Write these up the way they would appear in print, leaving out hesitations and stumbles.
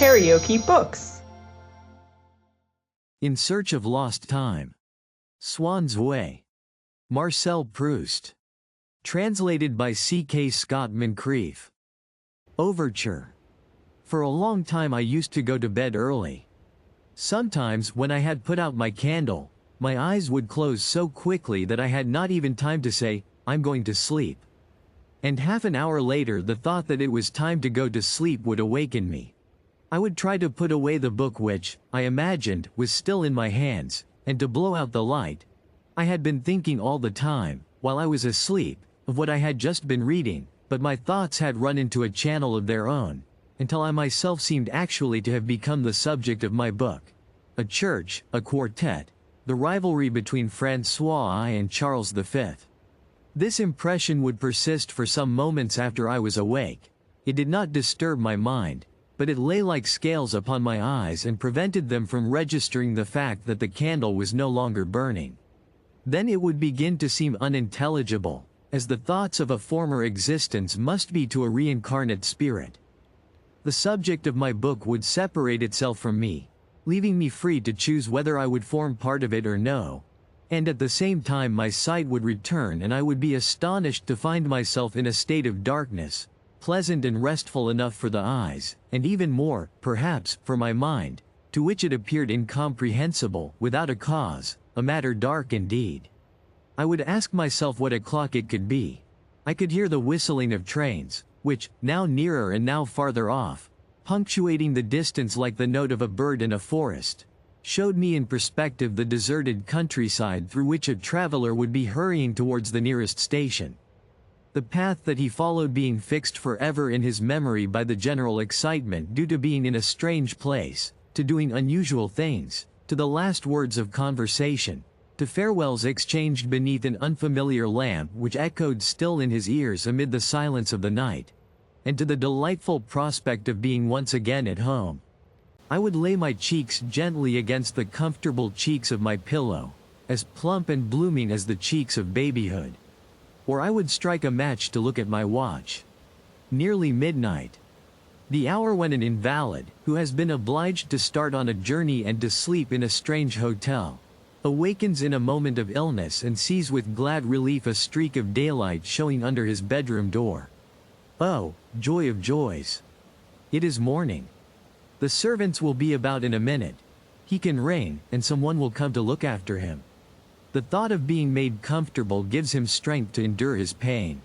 KaraokeBooks. In Search of Lost Time. Swann's Way. Marcel Proust. Translated by C.K.Scott-Moncrieff. Overture. For a long time I used to go to bed early. Sometimes, when I had put out my candle, my eyes would close so quickly that I had not even time to say, "I'm going to sleep." And half an hour later the thought that it was time to go to sleep would awaken me. I would try to put away the book which, I imagined, was still in my hands, and to blow out the light. I had been thinking all the time, while I was asleep, of what I had just been reading, but my thoughts had run into a channel of their own, until I myself seemed actually to have become the subject of my book. A church, a quartet, the rivalry between François and Charles V. This impression would persist for some moments after I was awake. It did not disturb my mind, but it lay like scales upon my eyes and prevented them from registering the fact that the candle was no longer burning. Then it would begin to seem unintelligible, as the thoughts of a former existence must be to a reincarnate spirit. The subject of my book would separate itself from me, leaving me free to choose whether I would form part of it or no. And at the same time my sight would return and I would be astonished to find myself in a state of darkness, pleasant and restful enough for the eyes, and even more, perhaps, for my mind, to which it appeared incomprehensible, without a cause, a matter dark indeed. I would ask myself what o'clock it could be. I could hear the whistling of trains, which, now nearer and now farther off, punctuating the distance like the note of a bird in a forest, showed me in perspective the deserted countryside through which a traveler would be hurrying towards the nearest station. The path that he followed being fixed forever in his memory by the general excitement due to being in a strange place, to doing unusual things, to the last words of conversation, to farewells exchanged beneath an unfamiliar lamp which echoed still in his ears amid the silence of the night, and to the delightful prospect of being once again at home. I would lay my cheeks gently against the comfortable cheeks of my pillow, as plump and blooming as the cheeks of babyhood. Or I would strike a match to look at my watch. Nearly midnight. The hour when an invalid, who has been obliged to start on a journey and to sleep in a strange hotel, awakens in a moment of illness and sees with glad relief a streak of daylight showing under his bedroom door. Oh, joy of joys! It is morning. The servants will be about in a minute. He can ring, and someone will come to look after him. The thought of being made comfortable gives him strength to endure his pain.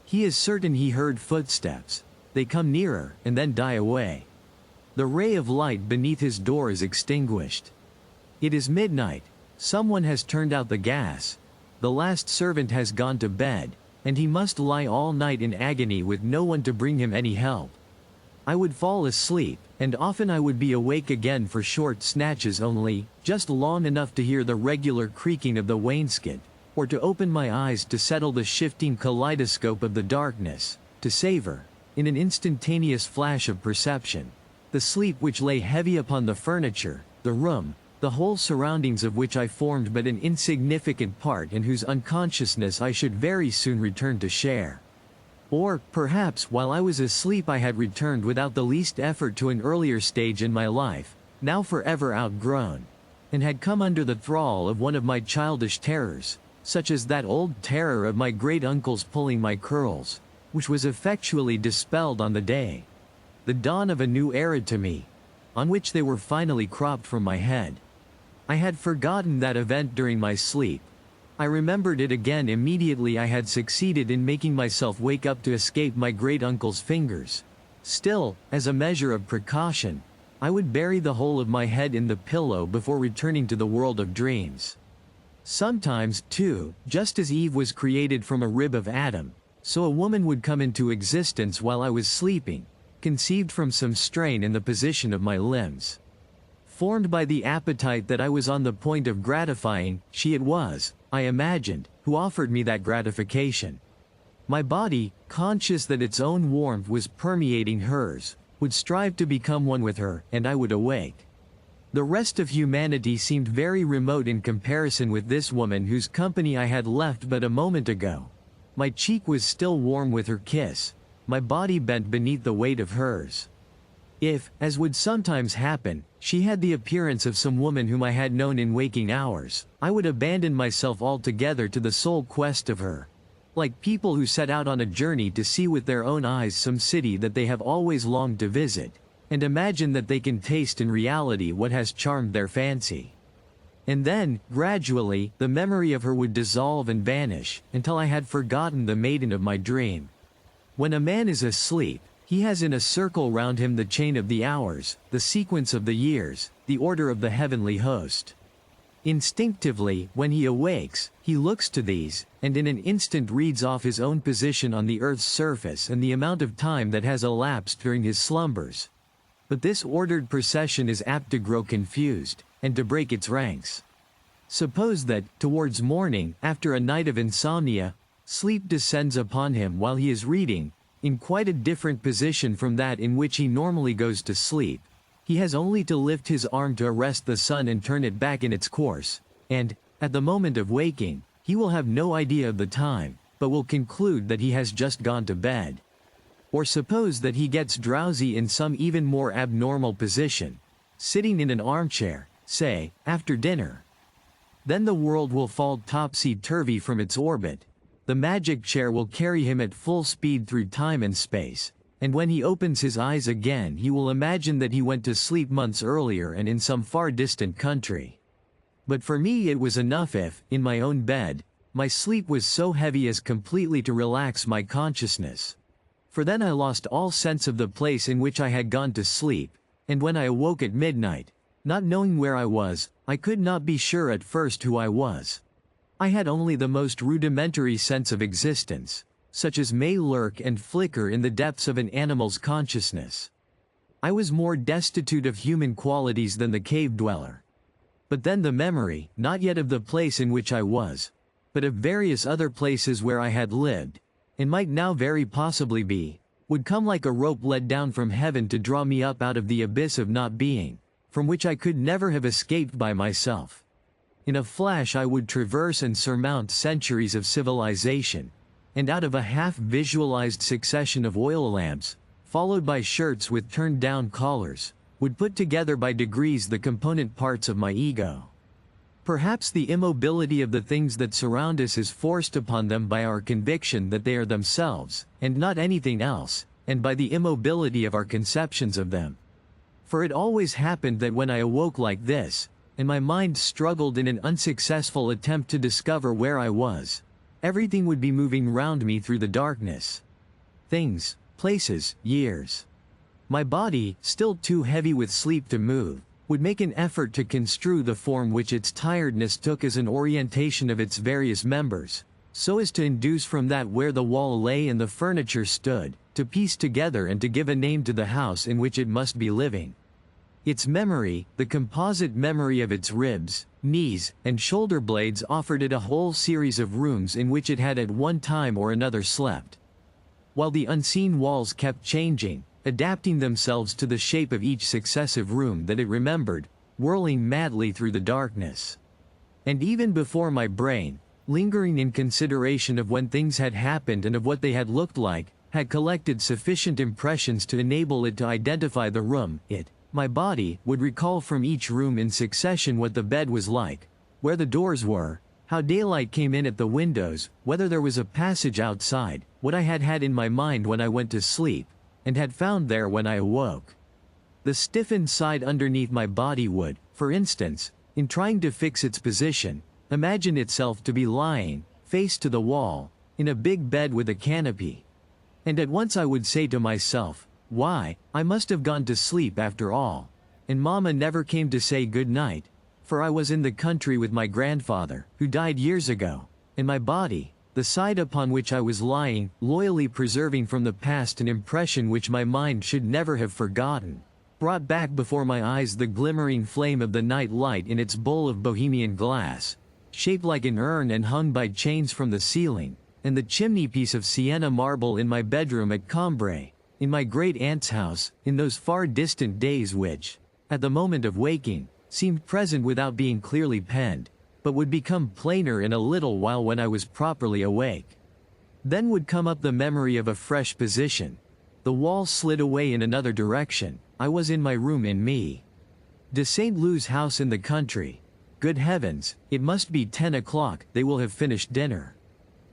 He is certain he heard footsteps. They come nearer, and then die away. The ray of light beneath his door is extinguished. It is midnight. Someone has turned out the gas. The last servant has gone to bed, and he must lie all night in agony with no one to bring him any help. I would fall asleep, and often I would be awake again for short snatches only, just long enough to hear the regular creaking of the wainscot, or to open my eyes to settle the shifting kaleidoscope of the darkness, to savor, in an instantaneous flash of perception, the sleep which lay heavy upon the furniture, the room, the whole surroundings of which I formed but an insignificant part and whose unconsciousness I should very soon return to share. Or, perhaps, while I was asleep I had returned without the least effort to an earlier stage in my life, now forever outgrown, and had come under the thrall of one of my childish terrors, such as that old terror of my great-uncle's pulling my curls, which was effectually dispelled on the day, the dawn of a new era to me, on which they were finally cropped from my head. I had forgotten that event during my sleep. I remembered it again immediately I had succeeded in making myself wake up to escape my great-uncle's fingers. Still, as a measure of precaution, I would bury the whole of my head in the pillow before returning to the world of dreams. Sometimes, too, just as Eve was created from a rib of Adam, so a woman would come into existence while I was sleeping, conceived from some strain in the position of my limbs. Formed by the appetite that I was on the point of gratifying, she it was, I imagined, who offered me that gratification. My body, conscious that its own warmth was permeating hers, would strive to become one with her, and I would awake. The rest of humanity seemed very remote in comparison with this woman whose company I had left but a moment ago. My cheek was still warm with her kiss, my body bent beneath the weight of hers. If, as would sometimes happen, she had the appearance of some woman whom I had known in waking hours, I would abandon myself altogether to the sole quest of her. Like people who set out on a journey to see with their own eyes some city that they have always longed to visit, and imagine that they can taste in reality what has charmed their fancy. And then, gradually, the memory of her would dissolve and vanish, until I had forgotten the maiden of my dream. When a man is asleep, he has in a circle round him the chain of the hours, the sequence of the years, the order of the heavenly host. Instinctively, when he awakes, he looks to these, and in an instant reads off his own position on the earth's surface and the amount of time that has elapsed during his slumbers. But this ordered procession is apt to grow confused, and to break its ranks. Suppose that, towards morning, after a night of insomnia, sleep descends upon him while he is reading, in quite a different position from that in which he normally goes to sleep. He has only to lift his arm to arrest the sun and turn it back in its course, and, at the moment of waking, he will have no idea of the time, but will conclude that he has just gone to bed. Or suppose that he gets drowsy in some even more abnormal position, sitting in an armchair, say, after dinner. Then the world will fall topsy-turvy from its orbit. The magic chair will carry him at full speed through time and space, and when he opens his eyes again he will imagine that he went to sleep months earlier and in some far distant country. But for me it was enough if, in my own bed, my sleep was so heavy as completely to relax my consciousness. For then I lost all sense of the place in which I had gone to sleep, and when I awoke at midnight, not knowing where I was, I could not be sure at first who I was. I had only the most rudimentary sense of existence, such as may lurk and flicker in the depths of an animal's consciousness. I was more destitute of human qualities than the cave dweller. But then the memory, not yet of the place in which I was, but of various other places where I had lived, and might now very possibly be, would come like a rope let down from heaven to draw me up out of the abyss of not being, from which I could never have escaped by myself. In a flash I would traverse and surmount centuries of civilization, and out of a half-visualized succession of oil lamps, followed by shirts with turned-down collars, would put together by degrees the component parts of my ego. Perhaps the immobility of the things that surround us is forced upon them by our conviction that they are themselves, and not anything else, and by the immobility of our conceptions of them. For it always happened that when I awoke like this, and my mind struggled in an unsuccessful attempt to discover where I was, everything would be moving round me through the darkness. Things, places, years. My body, still too heavy with sleep to move, would make an effort to construe the form which its tiredness took as an orientation of its various members, so as to induce from that where the wall lay and the furniture stood, to piece together and to give a name to the house in which it must be living. Its memory, the composite memory of its ribs, knees, and shoulder blades offered it a whole series of rooms in which it had at one time or another slept. While the unseen walls kept changing, adapting themselves to the shape of each successive room that it remembered, whirling madly through the darkness. And even before my brain, lingering in consideration of when things had happened and of what they had looked like, had collected sufficient impressions to enable it to identify the room, my body, would recall from each room in succession what the bed was like, where the doors were, how daylight came in at the windows, whether there was a passage outside, what I had had in my mind when I went to sleep, and had found there when I awoke. The stiffened side underneath my body would, for instance, in trying to fix its position, imagine itself to be lying, face to the wall, in a big bed with a canopy. And at once I would say to myself, why, I must have gone to sleep after all, and Mama never came to say good night, for I was in the country with my grandfather, who died years ago, and my body, the side upon which I was lying, loyally preserving from the past an impression which my mind should never have forgotten, brought back before my eyes the glimmering flame of the night light in its bowl of Bohemian glass, shaped like an urn and hung by chains from the ceiling, and the chimney-piece of Sienna marble in my bedroom at Cambrai, in my great-aunt's house, in those far distant days which, at the moment of waking, seemed present without being clearly penned, but would become plainer in a little while when I was properly awake. Then would come up the memory of a fresh position. The wall slid away in another direction, I was in my room in me. De St. Lou's house in the country. Good heavens, it must be 10 o'clock, they will have finished dinner.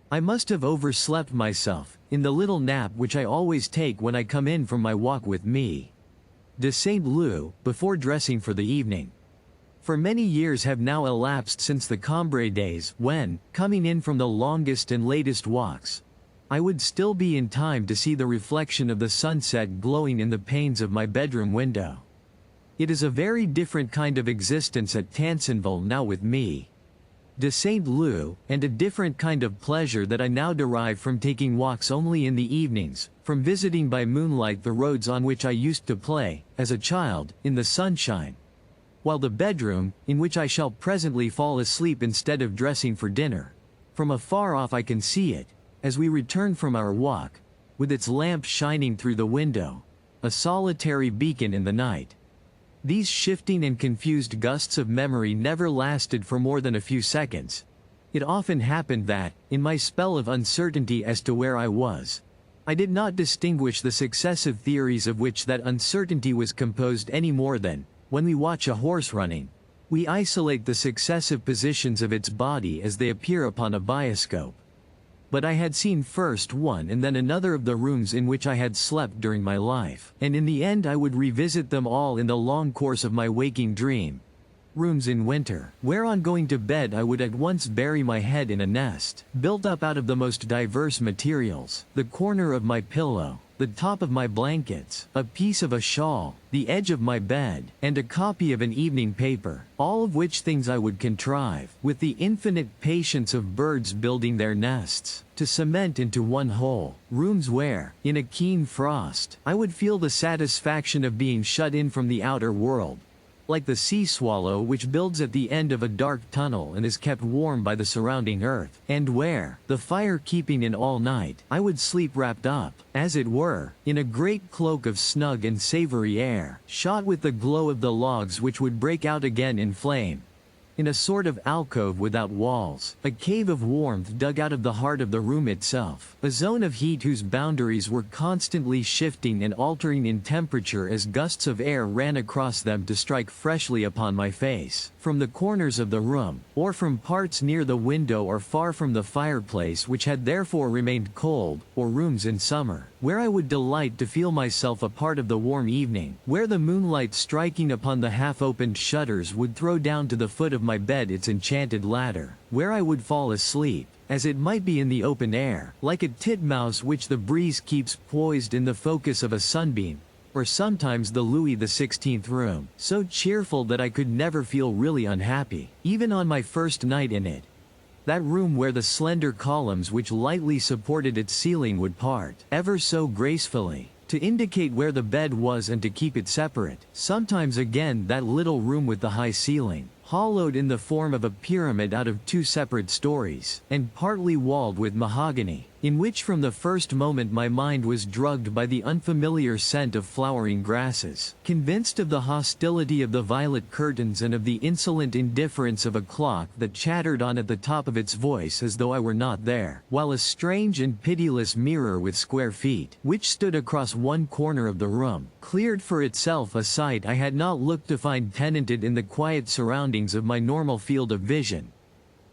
I must have overslept myself, in the little nap which I always take when I come in from my walk with me. De St. Lou, before dressing for the evening. For many years have now elapsed since the Cambrai days, when, coming in from the longest and latest walks, I would still be in time to see the reflection of the sunset glowing in the panes of my bedroom window. It is a very different kind of existence at Tansonville now with me. De St. Lou, and a different kind of pleasure that I now derive from taking walks only in the evenings, from visiting by moonlight the roads on which I used to play, as a child, in the sunshine. While the bedroom, in which I shall presently fall asleep instead of dressing for dinner, from afar off I can see it, as we return from our walk, with its lamp shining through the window, a solitary beacon in the night. These shifting and confused gusts of memory never lasted for more than a few seconds. It often happened that, in my spell of uncertainty as to where I was, I did not distinguish the successive theories of which that uncertainty was composed any more than, when we watch a horse running, we isolate the successive positions of its body as they appear upon a bioscope. But I had seen first one and then another of the rooms in which I had slept during my life, and in the end I would revisit them all in the long course of my waking dream. Rooms in winter, where on going to bed I would at once bury my head in a nest, built up out of the most diverse materials, the corner of my pillow, the top of my blankets, a piece of a shawl, the edge of my bed, and a copy of an evening paper, all of which things I would contrive, with the infinite patience of birds building their nests, to cement into one whole. Rooms where, in a keen frost, I would feel the satisfaction of being shut in from the outer world, like the sea swallow which builds at the end of a dark tunnel and is kept warm by the surrounding earth, and where, the fire keeping in all night, I would sleep wrapped up, as it were, in a great cloak of snug and savory air, shot with the glow of the logs which would break out again in flame. In a sort of alcove without walls, a cave of warmth dug out of the heart of the room itself, a zone of heat whose boundaries were constantly shifting and altering in temperature as gusts of air ran across them to strike freshly upon my face, from the corners of the room, or from parts near the window or far from the fireplace which had therefore remained cold, or rooms in summer, where I would delight to feel myself a part of the warm evening, where the moonlight striking upon the half-opened shutters would throw down to the foot of my bed its enchanted ladder, where I would fall asleep, as it might be in the open air, like a titmouse which the breeze keeps poised in the focus of a sunbeam, or sometimes the Louis XVI room, so cheerful that I could never feel really unhappy, even on my first night in it. That room where the slender columns which lightly supported its ceiling would part, ever so gracefully, to indicate where the bed was and to keep it separate. Sometimes again that little room with the high ceiling, hollowed in the form of a pyramid out of two separate stories, and partly walled with mahogany, in which from the first moment my mind was drugged by the unfamiliar scent of flowering grasses, convinced of the hostility of the violet curtains and of the insolent indifference of a clock that chattered on at the top of its voice as though I were not there, while a strange and pitiless mirror with square feet, which stood across one corner of the room, cleared for itself a sight I had not looked to find tenanted in the quiet surroundings of my normal field of vision.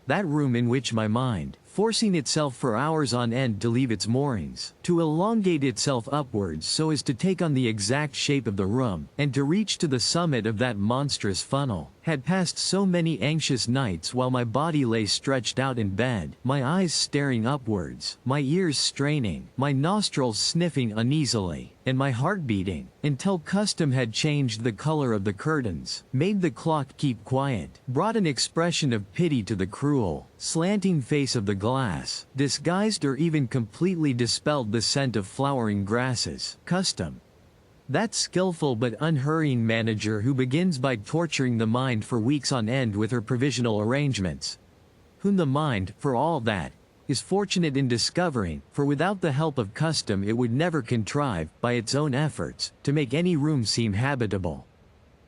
That room in which my mind, forcing itself for hours on end to leave its moorings, to elongate itself upwards so as to take on the exact shape of the room, and to reach to the summit of that monstrous funnel, had passed so many anxious nights while my body lay stretched out in bed, my eyes staring upwards, my ears straining, my nostrils sniffing uneasily, and my heart beating, until custom had changed the color of the curtains, made the clock keep quiet, brought an expression of pity to the cruel, slanting face of the glass, disguised or even completely dispelled the scent of flowering grasses. Custom. That skillful but unhurrying manager who begins by torturing the mind for weeks on end with her provisional arrangements. Whom the mind, for all that, is fortunate in discovering, for without the help of custom it would never contrive, by its own efforts, to make any room seem habitable.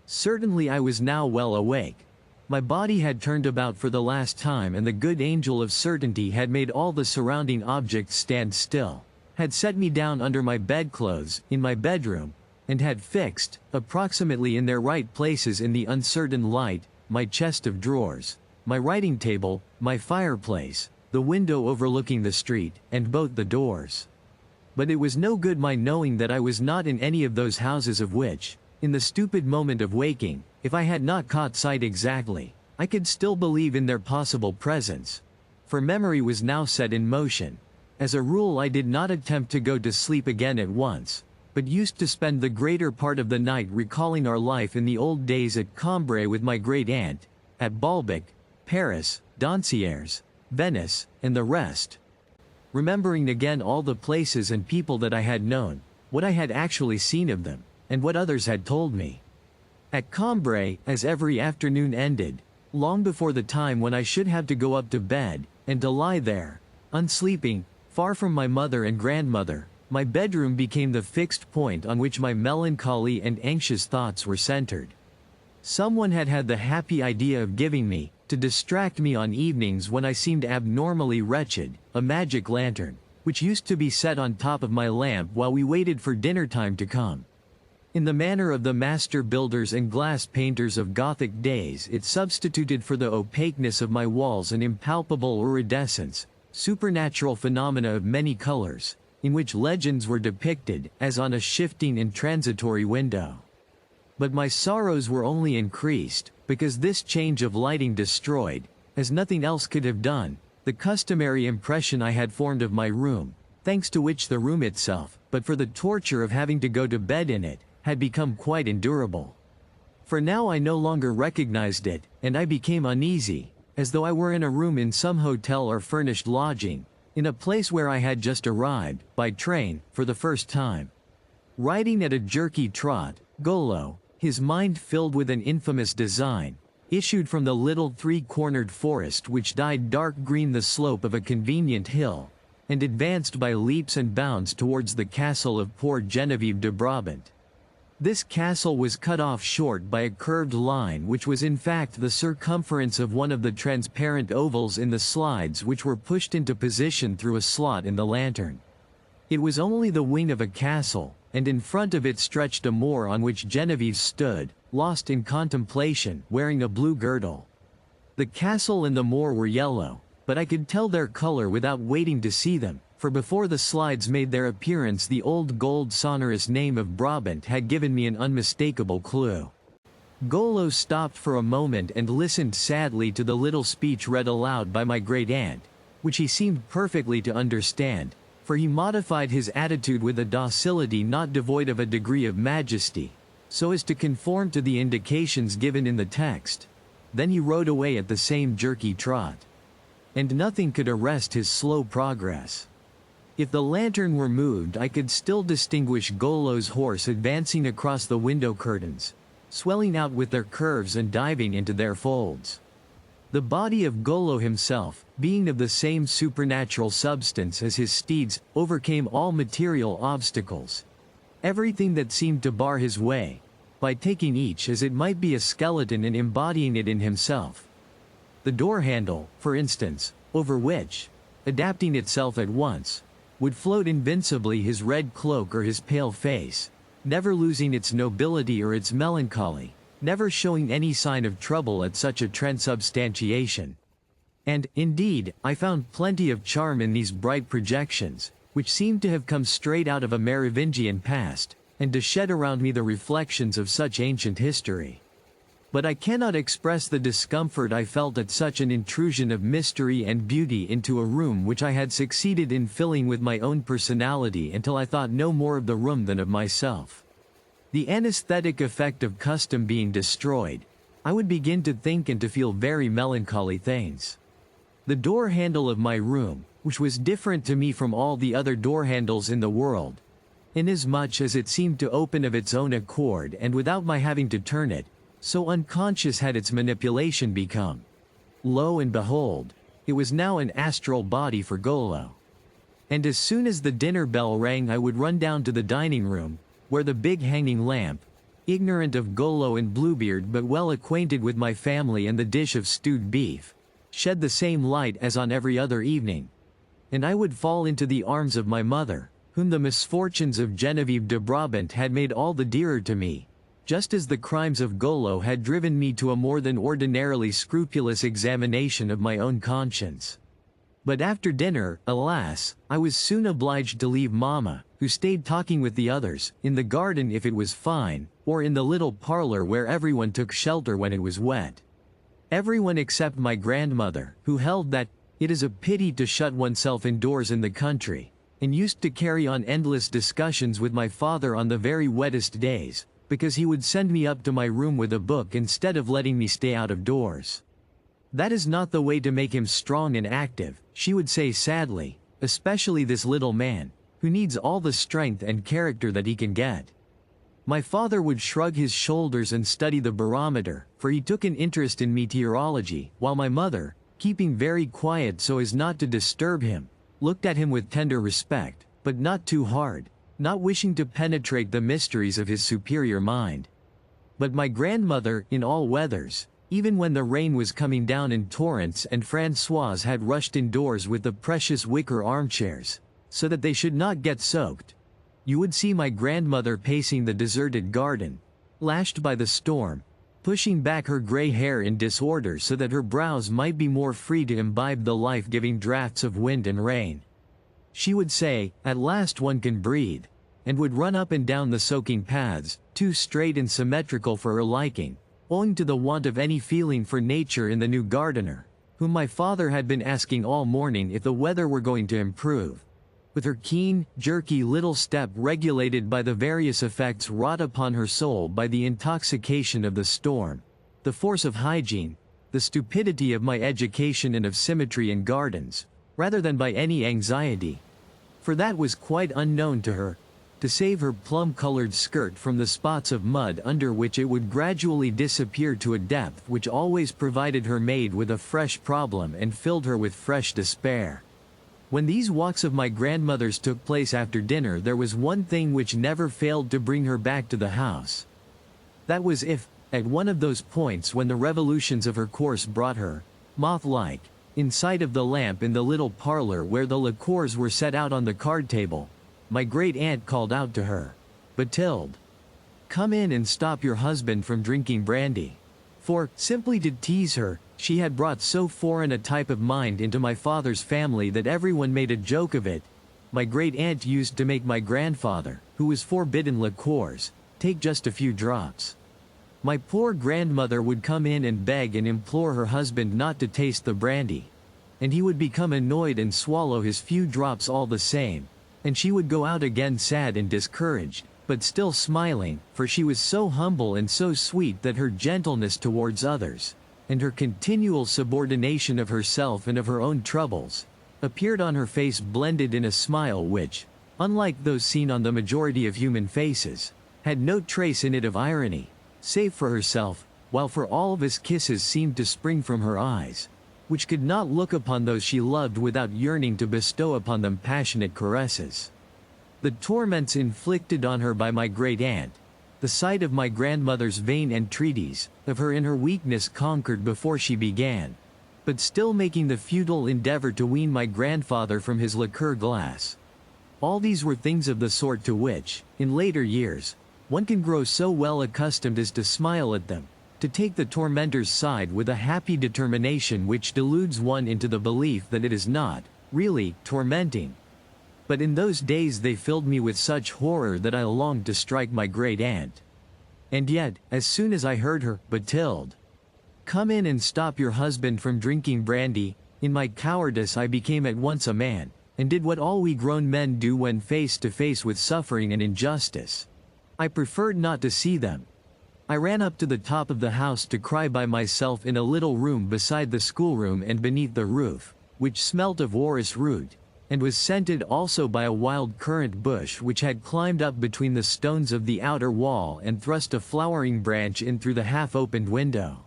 Certainly I was now well awake. My body had turned about for the last time, and the good angel of certainty had made all the surrounding objects stand still, had set me down under my bedclothes, in my bedroom, and had fixed, approximately in their right places in the uncertain light, my chest of drawers, my writing table, my fireplace, the window overlooking the street, and both the doors. But it was no good my knowing that I was not in any of those houses of which, in the stupid moment of waking, if I had not caught sight exactly, I could still believe in their possible presence. For memory was now set in motion. As a rule I did not attempt to go to sleep again at once, but used to spend the greater part of the night recalling our life in the old days at Cambrai with my great-aunt, at Balbec, Paris, Doncières, Venice, and the rest. Remembering again all the places and people that I had known, what I had actually seen of them, and what others had told me. At Cambrai, as every afternoon ended, long before the time when I should have to go up to bed, and to lie there, unsleeping, far from my mother and grandmother, my bedroom became the fixed point on which my melancholy and anxious thoughts were centered. Someone had had the happy idea of giving me, to distract me on evenings when I seemed abnormally wretched, a magic lantern, which used to be set on top of my lamp while we waited for dinner time to come. In the manner of the master builders and glass painters of Gothic days, it substituted for the opaqueness of my walls an impalpable iridescence, supernatural phenomena of many colors, in which legends were depicted, as on a shifting and transitory window. But my sorrows were only increased, because this change of lighting destroyed, as nothing else could have done, the customary impression I had formed of my room, thanks to which the room itself, but for the torture of having to go to bed in it, had become quite endurable. For now I no longer recognized it, and I became uneasy, as though I were in a room in some hotel or furnished lodging, in a place where I had just arrived, by train, for the first time. Riding at a jerky trot, Golo, his mind filled with an infamous design, issued from the little three-cornered forest which dyed dark green the slope of a convenient hill, and advanced by leaps and bounds towards the castle of poor Genevieve de Brabant. This castle was cut off short by a curved line which was in fact the circumference of one of the transparent ovals in the slides which were pushed into position through a slot in the lantern. It was only the wing of a castle, and in front of it stretched a moor on which Genevieve stood, lost in contemplation, wearing a blue girdle. The castle and the moor were yellow, but I could tell their color without waiting to see them, for before the slides made their appearance the old gold sonorous name of Brabant had given me an unmistakable clue. Golo stopped for a moment and listened sadly to the little speech read aloud by my great-aunt, which he seemed perfectly to understand, for he modified his attitude with a docility not devoid of a degree of majesty, so as to conform to the indications given in the text. Then he rode away at the same jerky trot. And nothing could arrest his slow progress. If the lantern were moved I could still distinguish Golo's horse advancing across the window curtains, swelling out with their curves and diving into their folds. The body of Golo himself, being of the same supernatural substance as his steeds, overcame all material obstacles, everything that seemed to bar his way, by taking each as it might be a skeleton and embodying it in himself. The door handle, for instance, over which, adapting itself at once, would float invincibly his red cloak or his pale face, never losing its nobility or its melancholy, never showing any sign of trouble at such a transubstantiation. And, indeed, I found plenty of charm in these bright projections, which seemed to have come straight out of a Merovingian past, and to shed around me the reflections of such ancient history. But I cannot express the discomfort I felt at such an intrusion of mystery and beauty into a room which I had succeeded in filling with my own personality until I thought no more of the room than of myself. The anesthetic effect of custom being destroyed, I would begin to think and to feel very melancholy things. The door handle of my room, which was different to me from all the other door handles in the world, inasmuch as it seemed to open of its own accord and without my having to turn it, so unconscious had its manipulation become. Lo and behold, it was now an astral body for Golo. And as soon as the dinner bell rang I would run down to the dining room, where the big hanging lamp, ignorant of Golo and Bluebeard but well acquainted with my family and the dish of stewed beef, shed the same light as on every other evening. And I would fall into the arms of my mother, whom the misfortunes of Genevieve de Brabant had made all the dearer to me, just as the crimes of Golo had driven me to a more than ordinarily scrupulous examination of my own conscience. But after dinner, alas, I was soon obliged to leave Mamma, who stayed talking with the others, in the garden if it was fine, or in the little parlor where everyone took shelter when it was wet. Everyone except my grandmother, who held that it is a pity to shut oneself indoors in the country, and used to carry on endless discussions with my father on the very wettest days, because he would send me up to my room with a book instead of letting me stay out of doors. That is not the way to make him strong and active, she would say sadly, especially this little man, who needs all the strength and character that he can get. My father would shrug his shoulders and study the barometer, for he took an interest in meteorology, while my mother, keeping very quiet so as not to disturb him, looked at him with tender respect, but not too hard, not wishing to penetrate the mysteries of his superior mind. But my grandmother, in all weathers, even when the rain was coming down in torrents and Françoise had rushed indoors with the precious wicker armchairs, so that they should not get soaked, you would see my grandmother pacing the deserted garden, lashed by the storm, pushing back her gray hair in disorder so that her brows might be more free to imbibe the life-giving draughts of wind and rain. She would say, "At last one can breathe," and would run up and down the soaking paths, too straight and symmetrical for her liking, owing to the want of any feeling for nature in the new gardener, whom my father had been asking all morning if the weather were going to improve. With her keen, jerky little step regulated by the various effects wrought upon her soul by the intoxication of the storm, the force of hygiene, the stupidity of my education and of symmetry in gardens, rather than by any anxiety, for that was quite unknown to her, to save her plum-colored skirt from the spots of mud under which it would gradually disappear to a depth which always provided her maid with a fresh problem and filled her with fresh despair. When these walks of my grandmother's took place after dinner, there was one thing which never failed to bring her back to the house. That was if, at one of those points when the revolutions of her course brought her, moth-like, in sight of the lamp in the little parlor where the liqueurs were set out on the card table, my great-aunt called out to her, "Bathilde, come in and stop your husband from drinking brandy." For, simply to tease her, she had brought so foreign a type of mind into my father's family that everyone made a joke of it. My great-aunt used to make my grandfather, who was forbidden liqueurs, take just a few drops. My poor grandmother would come in and beg and implore her husband not to taste the brandy, and he would become annoyed and swallow his few drops all the same, and she would go out again sad and discouraged, but still smiling, for she was so humble and so sweet that her gentleness towards others, and her continual subordination of herself and of her own troubles, appeared on her face blended in a smile which, unlike those seen on the majority of human faces, had no trace in it of irony, save for herself, while for all of his kisses seemed to spring from her eyes, which could not look upon those she loved without yearning to bestow upon them passionate caresses. The torments inflicted on her by my great-aunt, the sight of my grandmother's vain entreaties, of her in her weakness conquered before she began, but still making the futile endeavor to wean my grandfather from his liqueur glass. All these were things of the sort to which, in later years, one can grow so well accustomed as to smile at them, to take the tormentor's side with a happy determination which deludes one into the belief that it is not, really, tormenting. But in those days they filled me with such horror that I longed to strike my great-aunt. And yet, as soon as I heard her, "Bathilde, come in and stop your husband from drinking brandy," in my cowardice I became at once a man, and did what all we grown men do when face to face with suffering and injustice. I preferred not to see them. I ran up to the top of the house to cry by myself in a little room beside the schoolroom and beneath the roof, which smelt of orris root, and was scented also by a wild currant bush which had climbed up between the stones of the outer wall and thrust a flowering branch in through the half-opened window.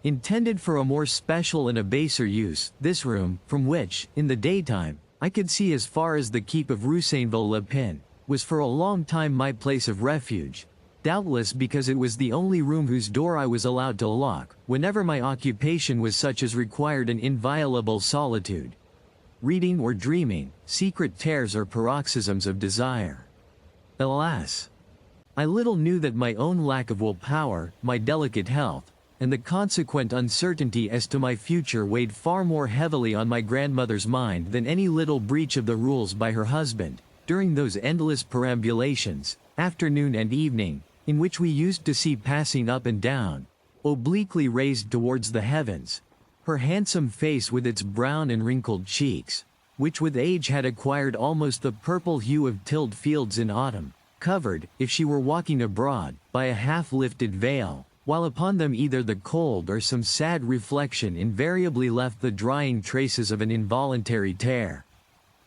Intended for a more special and a baser use, this room, from which, in the daytime, I could see as far as the keep of Roussainville-le-Pin, was for a long time my place of refuge, doubtless because it was the only room whose door I was allowed to lock, whenever my occupation was such as required an inviolable solitude. reading or dreaming, secret tears or paroxysms of desire. Alas! I little knew that my own lack of willpower, my delicate health, and the consequent uncertainty as to my future weighed far more heavily on my grandmother's mind than any little breach of the rules by her husband, during those endless perambulations, afternoon and evening, in which we used to see passing up and down, obliquely raised towards the heavens, her handsome face with its brown and wrinkled cheeks, which with age had acquired almost the purple hue of tilled fields in autumn, covered, if she were walking abroad, by a half-lifted veil, while upon them either the cold or some sad reflection invariably left the drying traces of an involuntary tear.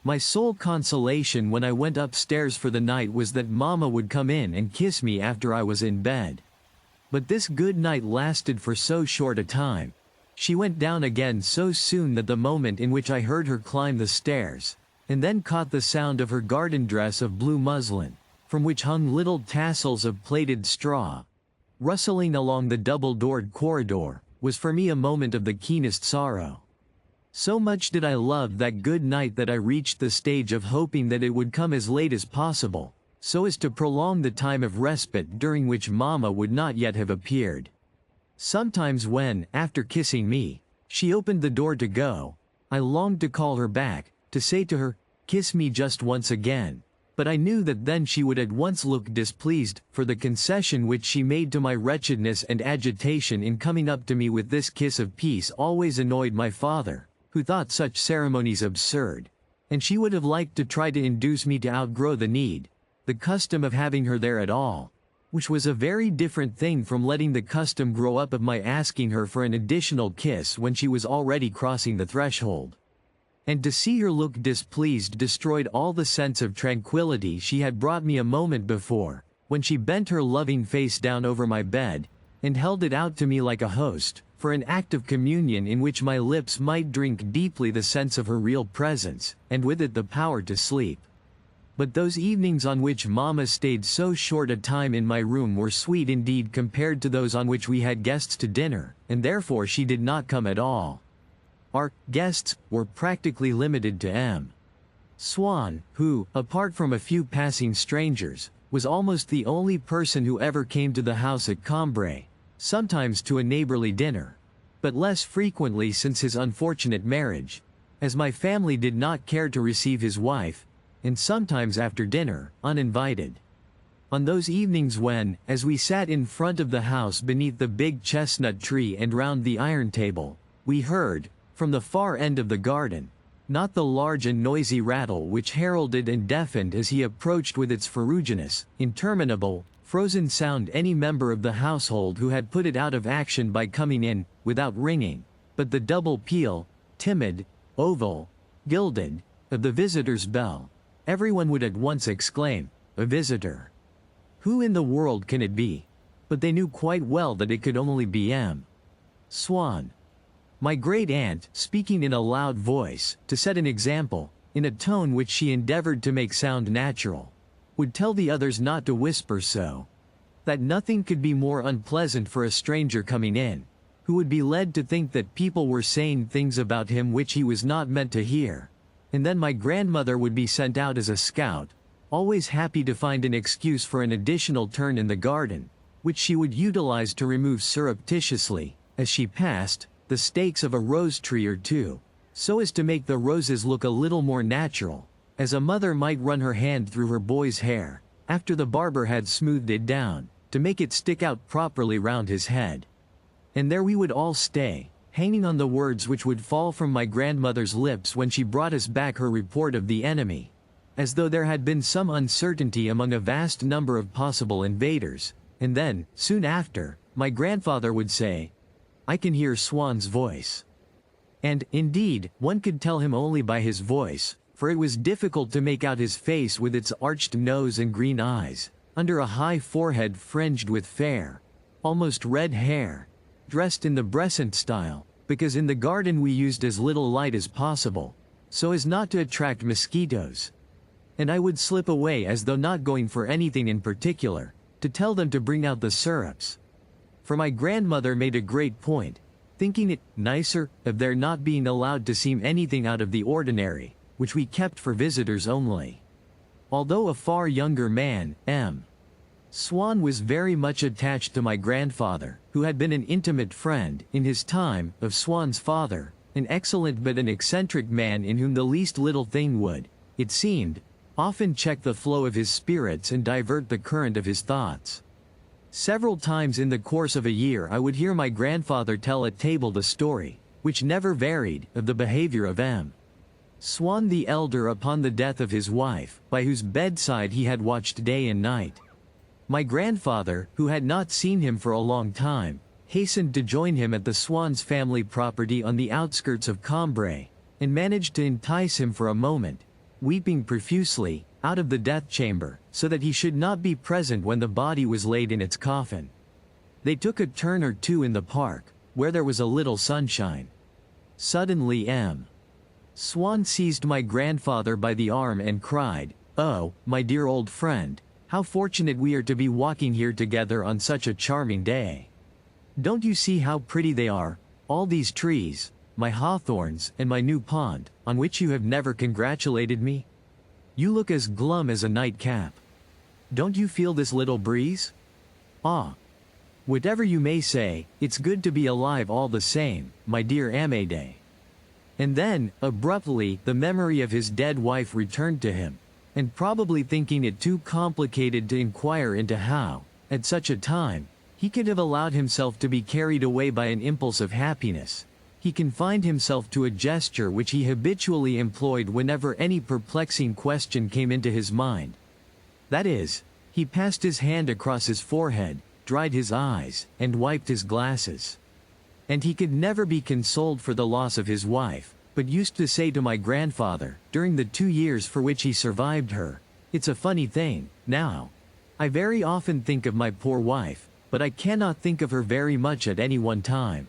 My sole consolation when I went upstairs for the night was that Mamma would come in and kiss me after I was in bed. But this good night lasted for so short a time. She went down again so soon that the moment in which I heard her climb the stairs, and then caught the sound of her garden dress of blue muslin, from which hung little tassels of plaited straw, rustling along the double-doored corridor, was for me a moment of the keenest sorrow. So much did I love that good night that I reached the stage of hoping that it would come as late as possible, so as to prolong the time of respite during which Mamma would not yet have appeared. Sometimes when, after kissing me, she opened the door to go, I longed to call her back, to say to her, "Kiss me just once again," but I knew that then she would at once look displeased, for the concession which she made to my wretchedness and agitation in coming up to me with this kiss of peace always annoyed my father, who thought such ceremonies absurd, and she would have liked to try to induce me to outgrow the custom of having her there at all, which was a very different thing from letting the custom grow up of my asking her for an additional kiss when she was already crossing the threshold. And to see her look displeased destroyed all the sense of tranquility she had brought me a moment before, when she bent her loving face down over my bed, and held it out to me like a host, for an act of communion in which my lips might drink deeply the sense of her real presence, and with it the power to sleep. But those evenings on which Mamma stayed so short a time in my room were sweet indeed compared to those on which we had guests to dinner, and therefore she did not come at all. Our guests were practically limited to M. Swann, who, apart from a few passing strangers, was almost the only person who ever came to the house at Combray, sometimes to a neighborly dinner, but less frequently since his unfortunate marriage, as my family did not care to receive his wife, and sometimes after dinner, uninvited. On those evenings when, as we sat in front of the house beneath the big chestnut tree and round the iron table, we heard, from the far end of the garden, not the large and noisy rattle which heralded and deafened as he approached with its ferruginous, interminable, frozen sound any member of the household who had put it out of action by coming in, without ringing, but the double peal, timid, oval, gilded, of the visitor's bell. Everyone would at once exclaim, "A visitor! Who in the world can it be?" But they knew quite well that it could only be M. Swann. My great-aunt, speaking in a loud voice, to set an example, in a tone which she endeavored to make sound natural, would tell the others not to whisper so, that nothing could be more unpleasant for a stranger coming in, who would be led to think that people were saying things about him which he was not meant to hear, and then my grandmother would be sent out as a scout, always happy to find an excuse for an additional turn in the garden, which she would utilize to remove surreptitiously, as she passed, the stakes of a rose tree or two, so as to make the roses look a little more natural, as a mother might run her hand through her boy's hair, after the barber had smoothed it down, to make it stick out properly round his head. And there we would all stay, hanging on the words which would fall from my grandmother's lips when she brought us back her report of the enemy, as though there had been some uncertainty among a vast number of possible invaders, and then, soon after, my grandfather would say, "I can hear Swann's voice." And, indeed, one could tell him only by his voice, for it was difficult to make out his face with its arched nose and green eyes, under a high forehead fringed with fair, almost red hair, dressed in the Brescent style, because in the garden we used as little light as possible, so as not to attract mosquitoes. And I would slip away as though not going for anything in particular, to tell them to bring out the syrups. For my grandmother made a great point, thinking it nicer of their not being allowed to seem anything out of the ordinary, which we kept for visitors only. Although a far younger man, M. Swann was very much attached to my grandfather, who had been an intimate friend, in his time, of Swann's father, an excellent but an eccentric man in whom the least little thing would, it seemed, often check the flow of his spirits and divert the current of his thoughts. Several times in the course of a year I would hear my grandfather tell at table the story, which never varied, of the behavior of M. Swann the elder upon the death of his wife, by whose bedside he had watched day and night. My grandfather, who had not seen him for a long time, hastened to join him at the Swann's family property on the outskirts of Cambrai, and managed to entice him for a moment, weeping profusely, out of the death chamber, so that he should not be present when the body was laid in its coffin. They took a turn or two in the park, where there was a little sunshine. Suddenly M. Swann seized my grandfather by the arm and cried, "Oh, my dear old friend, how fortunate we are to be walking here together on such a charming day. Don't you see how pretty they are, all these trees, my hawthorns, and my new pond, on which you have never congratulated me? You look as glum as a nightcap. Don't you feel this little breeze? Ah! Whatever you may say, it's good to be alive all the same, my dear Amédée." And then, abruptly, the memory of his dead wife returned to him, and probably thinking it too complicated to inquire into how, at such a time, he could have allowed himself to be carried away by an impulse of happiness, he confined himself to a gesture which he habitually employed whenever any perplexing question came into his mind. That is, he passed his hand across his forehead, dried his eyes, and wiped his glasses. And he could never be consoled for the loss of his wife, but used to say to my grandfather, during the 2 years for which he survived her, "It's a funny thing, now. I very often think of my poor wife, but I cannot think of her very much at any one time."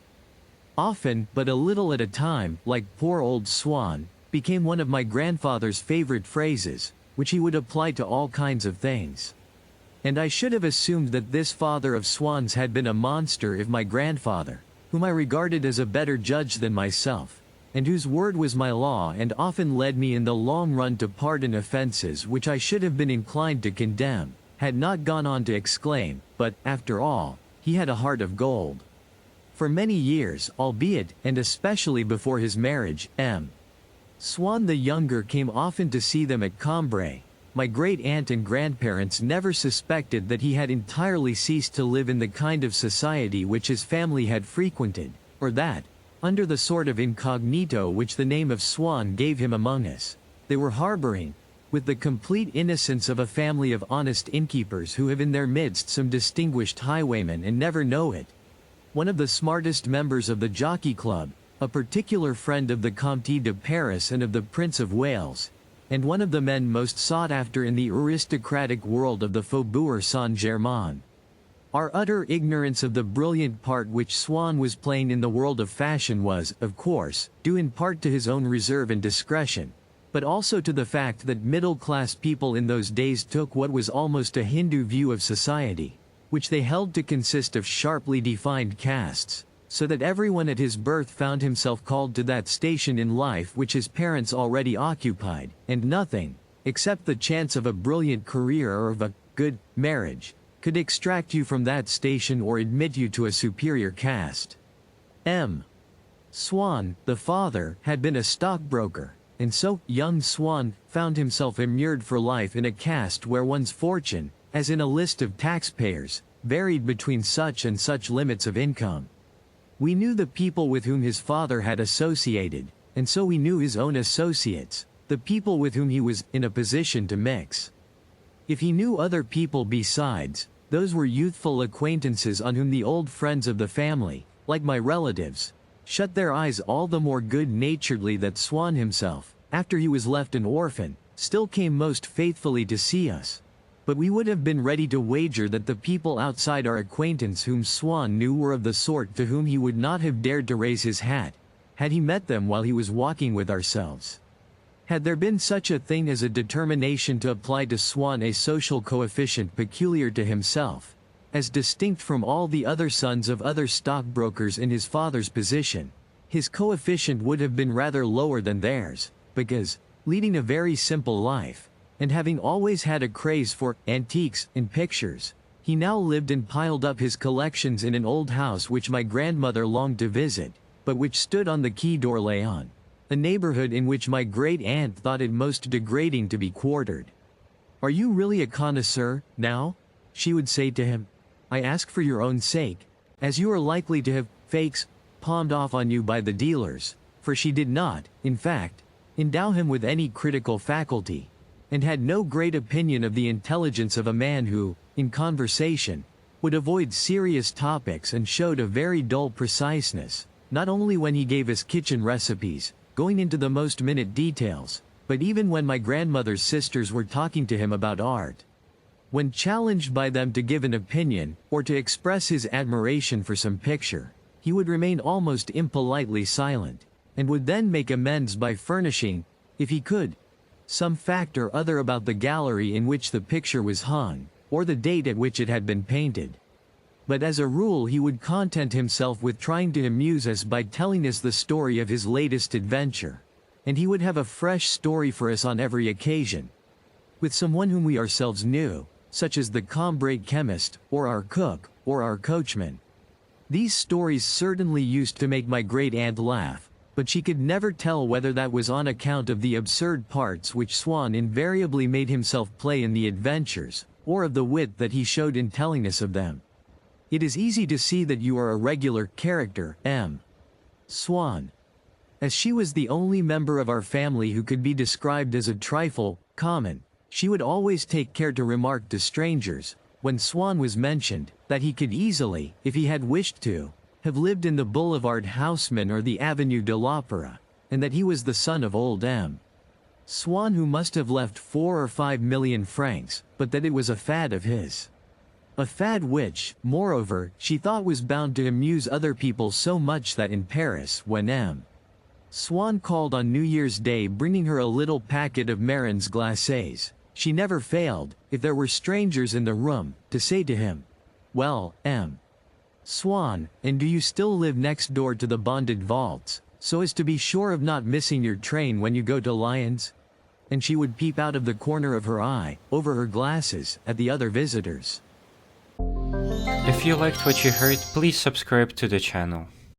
Often, but a little at a time, like poor old Swann, became one of my grandfather's favorite phrases, which he would apply to all kinds of things. And I should have assumed that this father of Swann's had been a monster if my grandfather, whom I regarded as a better judge than myself, and whose word was my law and often led me in the long run to pardon offenses which I should have been inclined to condemn, had not gone on to exclaim, but, after all, he had a heart of gold. For many years, albeit, and especially before his marriage, M. Swann the younger came often to see them at Cambrai. My great-aunt and grandparents never suspected that he had entirely ceased to live in the kind of society which his family had frequented, or that, under the sort of incognito which the name of Swann gave him among us, they were harboring, with the complete innocence of a family of honest innkeepers who have in their midst some distinguished highwaymen and never know it, one of the smartest members of the Jockey Club, a particular friend of the Comte de Paris and of the Prince of Wales, and one of the men most sought after in the aristocratic world of the Faubourg Saint-Germain. Our utter ignorance of the brilliant part which Swann was playing in the world of fashion was, of course, due in part to his own reserve and discretion, but also to the fact that middle-class people in those days took what was almost a Hindu view of society, which they held to consist of sharply defined castes, so that everyone at his birth found himself called to that station in life which his parents already occupied, and nothing, except the chance of a brilliant career or of a good marriage, could extract you from that station or admit you to a superior caste. M. Swann, the father, had been a stockbroker, and so, young Swann found himself immured for life in a caste where one's fortune, as in a list of taxpayers, varied between such and such limits of income. We knew the people with whom his father had associated, and so we knew his own associates, the people with whom he was in a position to mix. If he knew other people besides, those were youthful acquaintances on whom the old friends of the family, like my relatives, shut their eyes all the more good-naturedly that Swann himself, after he was left an orphan, still came most faithfully to see us. But we would have been ready to wager that the people outside our acquaintance whom Swann knew were of the sort to whom he would not have dared to raise his hat, had he met them while he was walking with ourselves. Had there been such a thing as a determination to apply to Swann a social coefficient peculiar to himself, As distinct from all the other sons of other stockbrokers in his father's position, his coefficient would have been rather lower than theirs, because, leading a very simple life, and having always had a craze for antiques and pictures, he now lived and piled up his collections in an old house which my grandmother longed to visit, but which stood on the Quai d'Orléans, a neighborhood in which my great-aunt thought it most degrading to be quartered. "Are you really a connoisseur, now?" she would say to him. "I ask for your own sake, as you are likely to have fakes palmed off on you by the dealers," for she did not, in fact, endow him with any critical faculty, and had no great opinion of the intelligence of a man who, in conversation, would avoid serious topics and showed a very dull preciseness, not only when he gave us kitchen recipes, going into the most minute details, but even when my grandmother's sisters were talking to him about art. When challenged by them to give an opinion, or to express his admiration for some picture, he would remain almost impolitely silent, and would then make amends by furnishing, if he could, some fact or other about the gallery in which the picture was hung, or the date at which it had been painted. But as a rule he would content himself with trying to amuse us by telling us the story of his latest adventure, and he would have a fresh story for us on every occasion, with someone whom we ourselves knew, such as the Combrate chemist, or our cook, or our coachman. These stories certainly used to make my great-aunt laugh, but she could never tell whether that was on account of the absurd parts which Swann invariably made himself play in the adventures, or of the wit that he showed in telling us of them. It is easy to see that you are a regular character, M. Swann. As she was the only member of our family who could be described as a trifle common, she would always take care to remark to strangers, when Swann was mentioned, that he could easily, if he had wished to, have lived in the Boulevard Haussmann or the Avenue de l'Opéra, and that he was the son of old M. Swann, who must have left 4 or 5 million francs, but that it was a fad of his. A fad which, moreover, she thought was bound to amuse other people so much that in Paris, when M. Swann called on New Year's Day bringing her a little packet of marrons glacés, she never failed, if there were strangers in the room, to say to him, "Well, M. Swann, and do you still live next door to the bonded vaults, so as to be sure of not missing your train when you go to Lyons?" And she would peep out of the corner of her eye, over her glasses, at the other visitors. If you liked what you heard, please subscribe to the channel.